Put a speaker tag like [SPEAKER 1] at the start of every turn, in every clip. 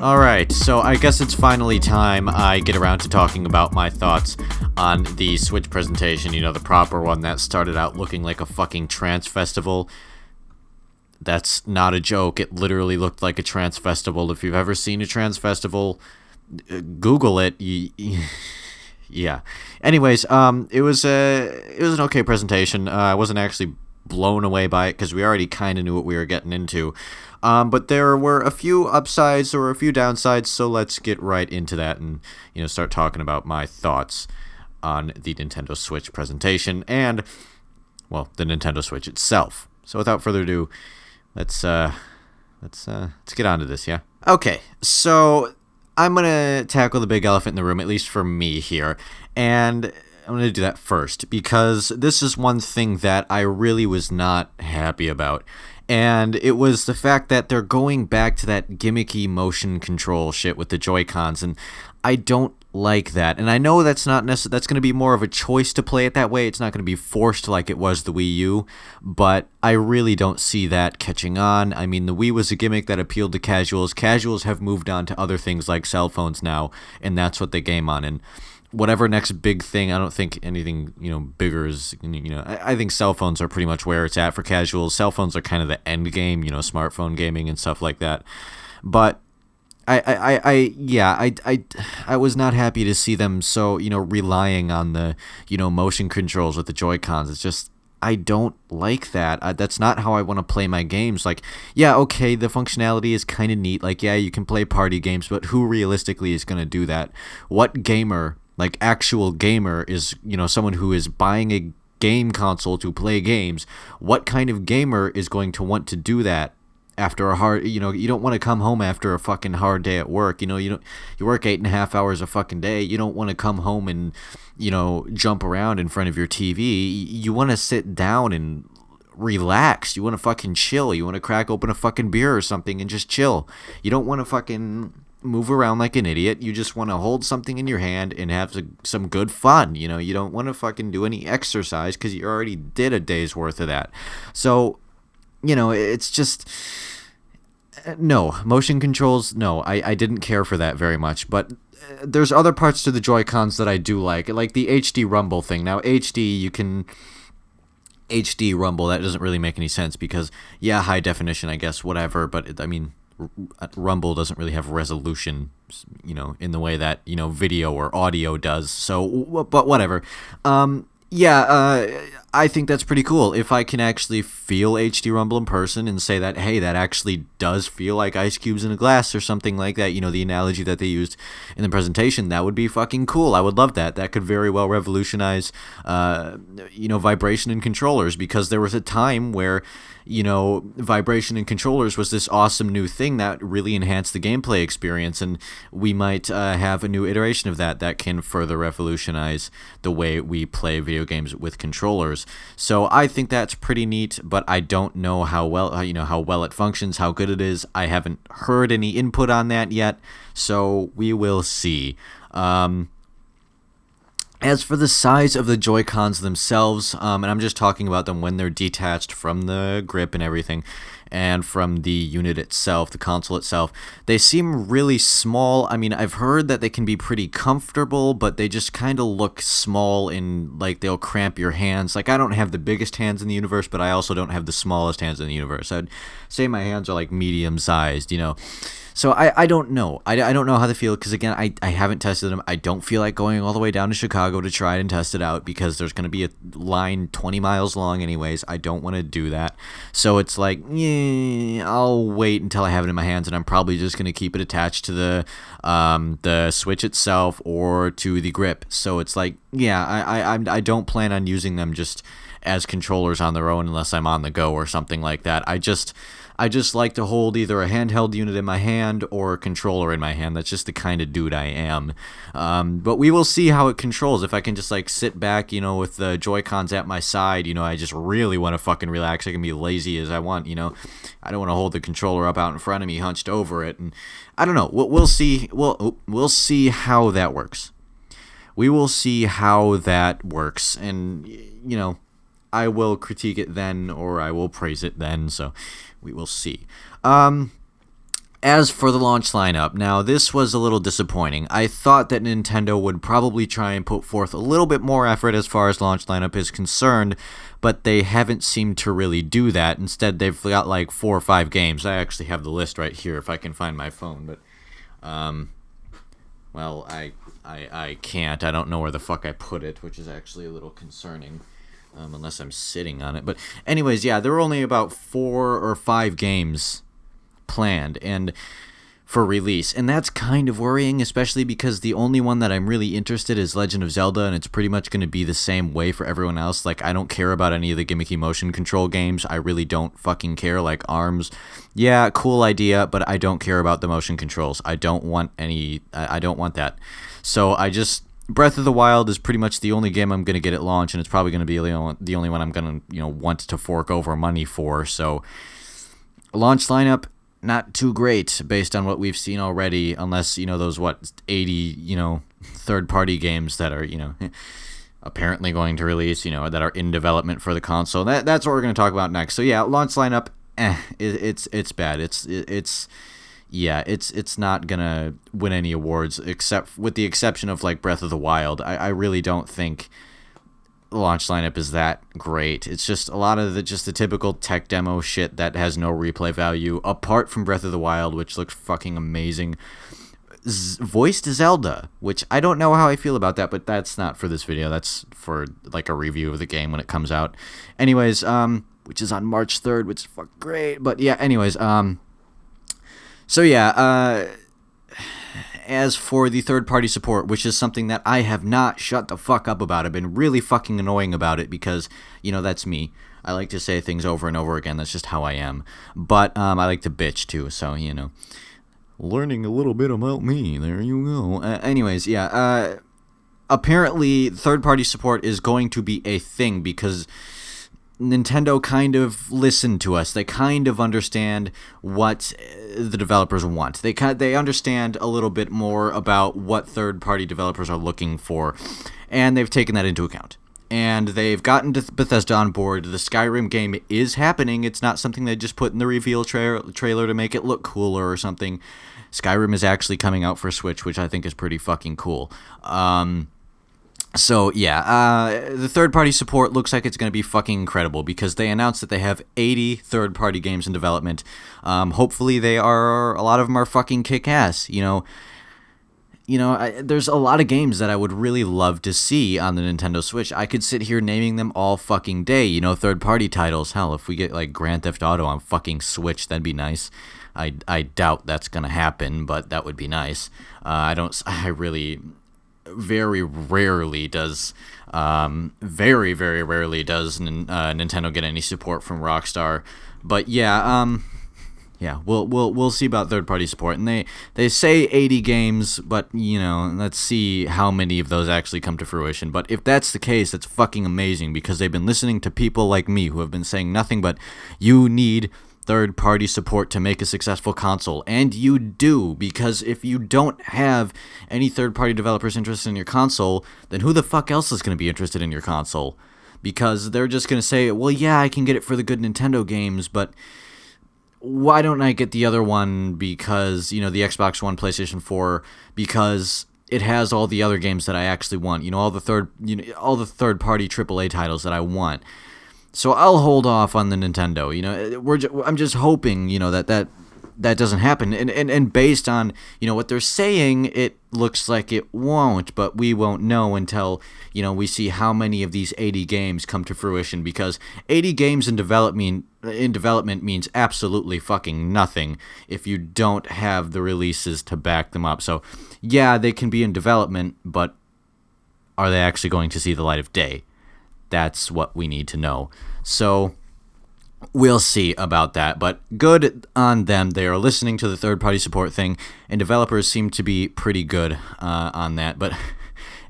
[SPEAKER 1] Alright, so I guess it's finally time I get around to talking about my thoughts on the Switch presentation, the proper one that started out looking like a fucking trance festival. That's not a joke, it literally looked like a trance festival. If you've ever seen a trance festival, Google it. Yeah. Anyways, it was an okay presentation. I wasn't actually blown away by it because we already kind of knew what we were getting into. But there were a few upsides or a few downsides, so let's get right into that and start talking about my thoughts on the Nintendo Switch presentation and, well, the Nintendo Switch itself. So without further ado, let's get on to this, yeah? Okay, so I'm going to tackle the big elephant in the room, at least for me here, and I'm going to do that first, because this is one thing that I really was not happy about, and it was the fact that they're going back to that gimmicky motion control shit with the Joy-Cons, and I don't like that. And I know that's not that's going to be more of a choice to play it that way. It's not going to be forced like it was the Wii U, but I really don't see that catching on. I mean, the Wii was a gimmick that appealed to casuals. Casuals have moved on to other things like cell phones now, and that's what they game on. And whatever next big thing, I don't think anything, bigger is, I think cell phones are pretty much where it's at for casuals. Cell phones are kind of the end game, smartphone gaming and stuff like that. But I was not happy to see them so, relying on the, motion controls with the Joy-Cons. It's just, I don't like that. That's not how I want to play my games. Like, yeah, okay, the functionality is kind of neat. Like, yeah, you can play party games, but who realistically is going to do that? What gamer, like actual gamer, is, someone who is buying a game console to play games? What kind of gamer is going to want to do that? After a hard, you don't want to come home after a fucking hard day at work. You work 8.5 hours a fucking day. You don't want to come home and, jump around in front of your TV. You want to sit down and relax. You want to fucking chill. You want to crack open a fucking beer or something and just chill. You don't want to fucking move around like an idiot. You just want to hold something in your hand and have some good fun. You don't want to fucking do any exercise because you already did a day's worth of that. So, it's just, no, motion controls, no, I didn't care for that very much, but there's other parts to the Joy-Cons that I do like the HD rumble thing. Now, you can HD rumble, that doesn't really make any sense because, yeah, high definition, I guess, whatever, but, rumble doesn't really have resolution, in the way that, video or audio does, so, but whatever. I think that's pretty cool. If I can actually feel HD Rumble in person and say that, hey, that actually does feel like ice cubes in a glass or something like that, the analogy that they used in the presentation, that would be fucking cool. I would love that. That could very well revolutionize, vibration in controllers, because there was a time where, vibration in controllers was this awesome new thing that really enhanced the gameplay experience, and we might have a new iteration of that can further revolutionize the way we play video games with controllers. So I think that's pretty neat, but I don't know how well it functions, how good it is. I haven't heard any input on that yet, so we will see. As for the size of the Joy-Cons themselves, and I'm just talking about them when they're detached from the grip and everything, and from the unit itself, the console itself, they seem really small. I mean, I've heard that they can be pretty comfortable, but they just kind of look small and like they'll cramp your hands. Like, I don't have the biggest hands in the universe, but I also don't have the smallest hands in the universe. I'd say my hands are like medium-sized, So I don't know. I don't know how they feel because, again, I haven't tested them. I don't feel like going all the way down to Chicago to try it and test it out because there's going to be a line 20 miles long anyways. I don't want to do that. So it's like, yeah, I'll wait until I have it in my hands, and I'm probably just going to keep it attached to the Switch itself or to the grip. So it's like, yeah, I don't plan on using them just as controllers on their own unless I'm on the go or something like that. I just like to hold either a handheld unit in my hand or a controller in my hand. That's just the kind of dude I am. But we will see how it controls. If I can just like sit back, with the Joy-Cons at my side, I just really want to fucking relax. I can be lazy as I want, I don't want to hold the controller up out in front of me, hunched over it. And I don't know. We'll see. We'll see how that works. We will see how that works. And, I will critique it then, or I will praise it then. So we will see. As for the launch lineup, now this was a little disappointing. I thought that Nintendo would probably try and put forth a little bit more effort as far as launch lineup is concerned, but they haven't seemed to really do that. Instead, they've got like 4 or 5 games. I actually have the list right here if I can find my phone, but well, I can't. I don't know where the fuck I put it, which is actually a little concerning. Unless I'm sitting on it. But anyways, yeah, there were only about 4 or 5 games planned and for release, and that's kind of worrying, especially because the only one that I'm really interested is Legend of Zelda, and it's pretty much going to be the same way for everyone else. Like, I don't care about any of the gimmicky motion control games. I really don't fucking care. Like ARMS, yeah, cool idea, but I don't care about the motion controls. I don't want that. So Breath of the Wild is pretty much the only game I'm going to get at launch, and it's probably going to be the only one I'm going to, want to fork over money for. So, launch lineup, not too great based on what we've seen already, unless, those, 80, third-party games that are, apparently going to release, that are in development for the console. That's what we're going to talk about next. So, yeah, launch lineup, it's bad. It's not gonna win any awards, except with the exception of like Breath of the Wild. I really don't think the launch lineup is that great. It's just a lot of the typical tech demo shit that has no replay value, apart from Breath of the Wild, which looks fucking amazing. Voiced Zelda, which I don't know how I feel about that, but that's not for this video. That's for like a review of the game when it comes out. Anyways, which is on March 3rd, which is fucking great. But yeah, anyways, so yeah, as for the third-party support, which is something that I have not shut the fuck up about, I've been really fucking annoying about it because, that's me. I like to say things over and over again. That's just how I am. But I like to bitch too, so, learning a little bit about me. There you go. Anyways, yeah, apparently third-party support is going to be a thing because Nintendo kind of listened to us. They kind of understand what the developers want. They understand a little bit more about what third-party developers are looking for, and they've taken that into account. And they've gotten Bethesda on board. The Skyrim game is happening. It's not something they just put in the reveal trailer to make it look cooler or something. Skyrim is actually coming out for Switch, which I think is pretty fucking cool. So, yeah, the third-party support looks like it's going to be fucking incredible because they announced that they have 80 third-party games in development. Hopefully a lot of them are fucking kick-ass, there's a lot of games that I would really love to see on the Nintendo Switch. I could sit here naming them all fucking day, third-party titles. Hell, if we get, like, Grand Theft Auto on fucking Switch, that'd be nice. I doubt that's going to happen, but that would be nice. Very rarely does Nintendo get any support from Rockstar, but yeah, we'll see about third-party support. And they say 80 games, but let's see how many of those actually come to fruition. But if that's the case, that's fucking amazing because they've been listening to people like me who have been saying nothing but you need third-party support to make a successful console, and you do, because if you don't have any third-party developers interested in your console, then who the fuck else is going to be interested in your console? Because they're just going to say, well, yeah, I can get it for the good Nintendo games, but why don't I get the other one because, the Xbox One, PlayStation 4, because it has all the other games that I actually want, all the third-party AAA titles that I want. So I'll hold off on the Nintendo. I'm just hoping, that doesn't happen. And based on, what they're saying, it looks like it won't. But we won't know until, we see how many of these 80 games come to fruition. Because 80 games in development means absolutely fucking nothing if you don't have the releases to back them up. So yeah, they can be in development, but are they actually going to see the light of day? That's what we need to know. So we'll see about that. But good on them. They are listening to the third-party support thing, and developers seem to be pretty good on that. But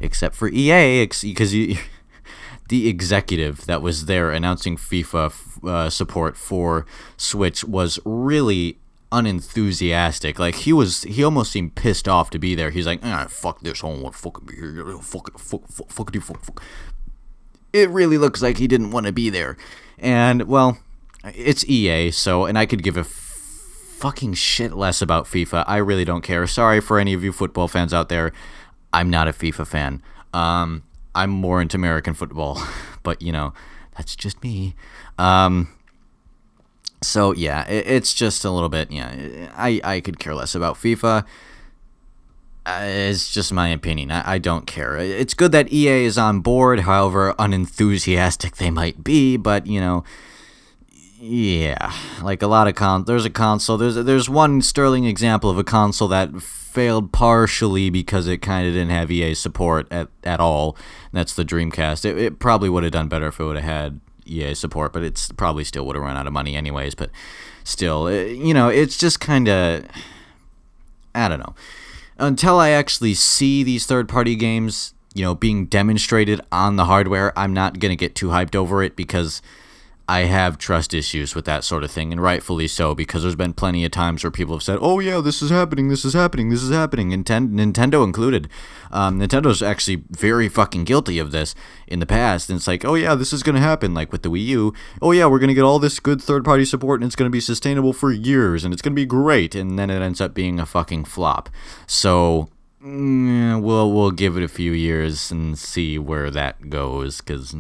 [SPEAKER 1] except for EA, because the executive that was there announcing FIFA support for Switch was really unenthusiastic. Like he almost seemed pissed off to be there. He's like, fuck this, I don't want to fucking be here. Fuck. It really looks like he didn't want to be there. And, well, it's EA, and I could give a fucking shit less about FIFA. I really don't care. Sorry for any of you football fans out there. I'm not a FIFA fan. I'm more into American football, but that's just me. So yeah, it's just a little bit. Yeah, I could care less about FIFA. It's just my opinion. I don't care. It's good that EA is on board, however unenthusiastic they might be, but yeah, like a lot of there's a console. There's one sterling example of a console that failed partially because it kind of didn't have EA support at all. And that's the Dreamcast. It probably would have done better if it would have had EA support, but it's probably still would have run out of money anyways. But still, it's just kind of, I don't know. Until I actually see these third-party games, being demonstrated on the hardware, I'm not going to get too hyped over it because I have trust issues with that sort of thing, and rightfully so, because there's been plenty of times where people have said, oh yeah, this is happening, Nintendo included. Nintendo's actually very fucking guilty of this in the past, and it's like, oh yeah, this is going to happen, like with the Wii U. Oh yeah, we're going to get all this good third-party support, and it's going to be sustainable for years, and it's going to be great, and then it ends up being a fucking flop. So we'll give it a few years and see where that goes, because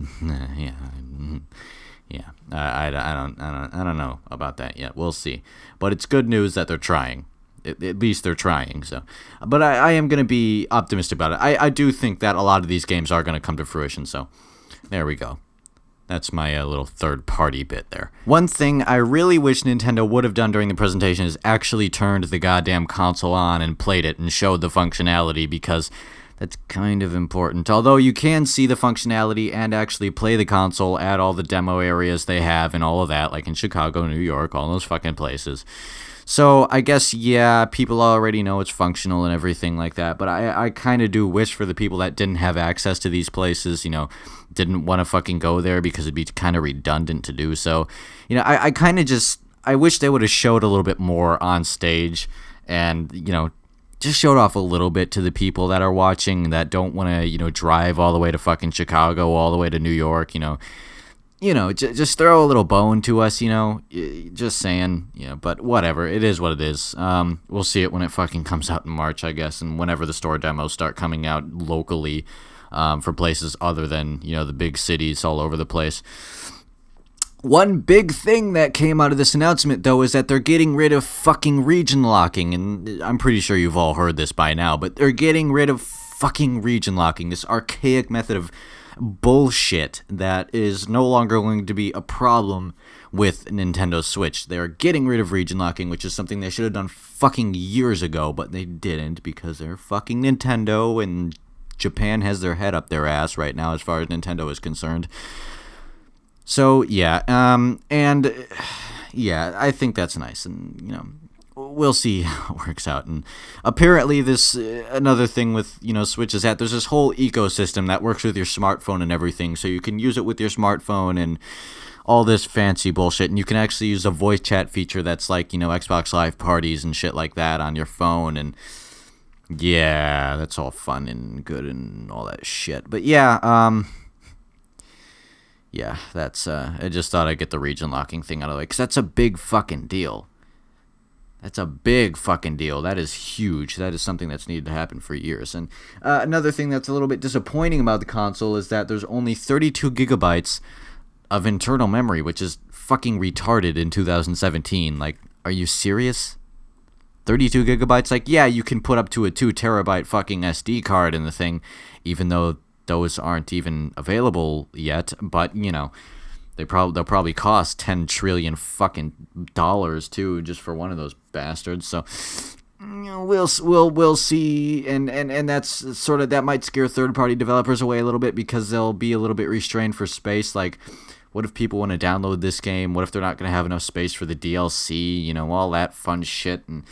[SPEAKER 1] yeah, I don't know about that yet. We'll see. But it's good news that they're trying. At least they're trying. So, but I am going to be optimistic about it. I do think that a lot of these games are going to come to fruition. So, there we go. That's my little third-party bit there. One thing I really wish Nintendo would have done during the presentation is actually turned the goddamn console on and played it and showed the functionality, because that's kind of important. Although you can see the functionality and actually play the console at all the demo areas they have and all of that, like in Chicago, New York, all those fucking places. So I guess, yeah, people already know it's functional and everything like that, but I kind of do wish for the people that didn't have access to these places, didn't want to fucking go there because it'd be kind of redundant to do so. I kind of I wish they would have showed a little bit more on stage and, just showed off a little bit to the people that are watching that don't want to, drive all the way to fucking Chicago, all the way to New York, just throw a little bone to us, just saying, but whatever, it is what it is. We'll see it when it fucking comes out in March, I guess, and whenever the store demos start coming out locally, for places other than, the big cities all over the place. One big thing that came out of this announcement, though, is that they're getting rid of fucking region locking, and I'm pretty sure you've all heard this by now, but they're getting rid of fucking region locking, this archaic method of bullshit that is no longer going to be a problem with Nintendo Switch. They're getting rid of region locking, which is something they should have done fucking years ago, but they didn't because they're fucking Nintendo, and Japan has their head up their ass right now as far as Nintendo is concerned. So, yeah, and, yeah, I think that's nice, and, we'll see how it works out, and apparently this, another thing with, Switch is that there's this whole ecosystem that works with your smartphone and everything, so you can use it with your smartphone and all this fancy bullshit, and you can actually use a voice chat feature that's like, Xbox Live parties and shit like that on your phone, and, yeah, that's all fun and good and all that shit, but yeah, yeah, that's, I just thought I'd get the region locking thing out of the way, because that's a big fucking deal. That's a big fucking deal. That is huge. That is something that's needed to happen for years. And another thing that's a little bit disappointing about the console is that there's only 32 gigabytes of internal memory, which is fucking retarded in 2017. Like, are you serious? 32 gigabytes? Like, yeah, you can put up to a 2 terabyte fucking SD card in the thing, even though those aren't even available yet, but they'll probably cost 10 trillion fucking dollars too, just for one of those bastards. So we'll see, and that's sort of, that might scare third-party developers away a little bit because they'll be a little bit restrained for space. Like, what if people want to download this game? What if they're not going to have enough space for the DLC? All that fun shit, and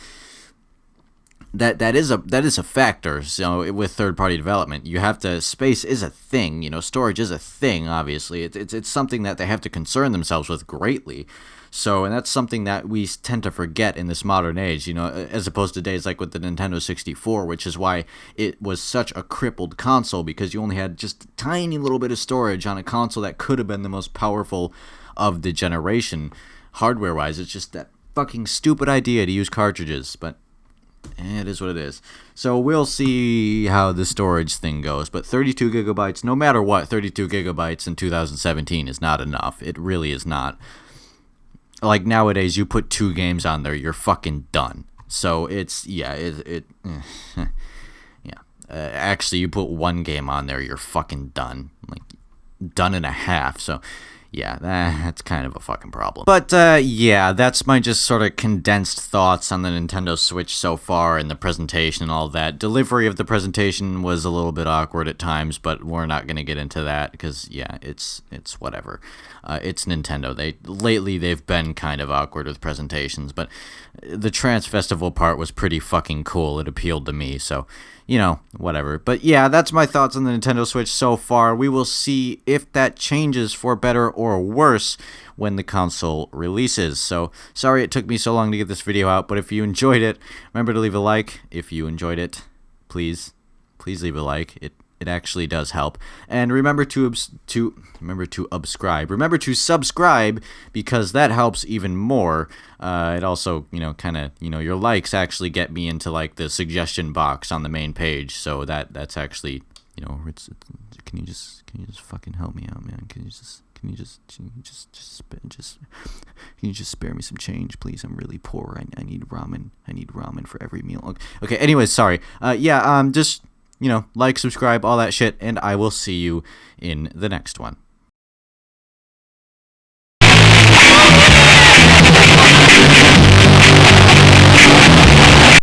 [SPEAKER 1] that is a factor. So with third-party development, you have to, space is a thing, storage is a thing, obviously. It's something that they have to concern themselves with greatly. So, and that's something that we tend to forget in this modern age, as opposed to days like with the Nintendo 64, which is why it was such a crippled console, because you only had just a tiny little bit of storage on a console that could have been the most powerful of the generation, hardware-wise. It's just that fucking stupid idea to use cartridges, but it is what it is. So we'll see how the storage thing goes. But 32 gigabytes, no matter what, 32 gigabytes in 2017 is not enough. It really is not. Like nowadays, you put 2 games on there, you're fucking done. So it's, yeah, yeah. Actually, you put 1 game on there, you're fucking done. Like, done and a half. So yeah, that's kind of a fucking problem. But, yeah, that's my just sort of condensed thoughts on the Nintendo Switch so far and the presentation and all that. Delivery of the presentation was a little bit awkward at times, but we're not going to get into that because, yeah, it's whatever. It's Nintendo. Lately, they've been kind of awkward with presentations, but the Trance Festival part was pretty fucking cool. It appealed to me, so, you know, whatever. But yeah, that's my thoughts on the Nintendo Switch so far. We will see if that changes for better or worse when the console releases. So, sorry it took me so long to get this video out, but if you enjoyed it, remember to leave a like. If you enjoyed it, please leave a like. It actually does help. And remember to subscribe. Remember to subscribe because that helps even more. It also, you know, kind of, you know, your likes actually get me into like the suggestion box on the main page. So that's actually, you know, can you just fucking help me out, man? Can you just spare me some change, please? I'm really poor. I need ramen. I need ramen for every meal. Okay. Anyways, sorry. Just, you know, like, subscribe, all that shit, and I will see you in the next one.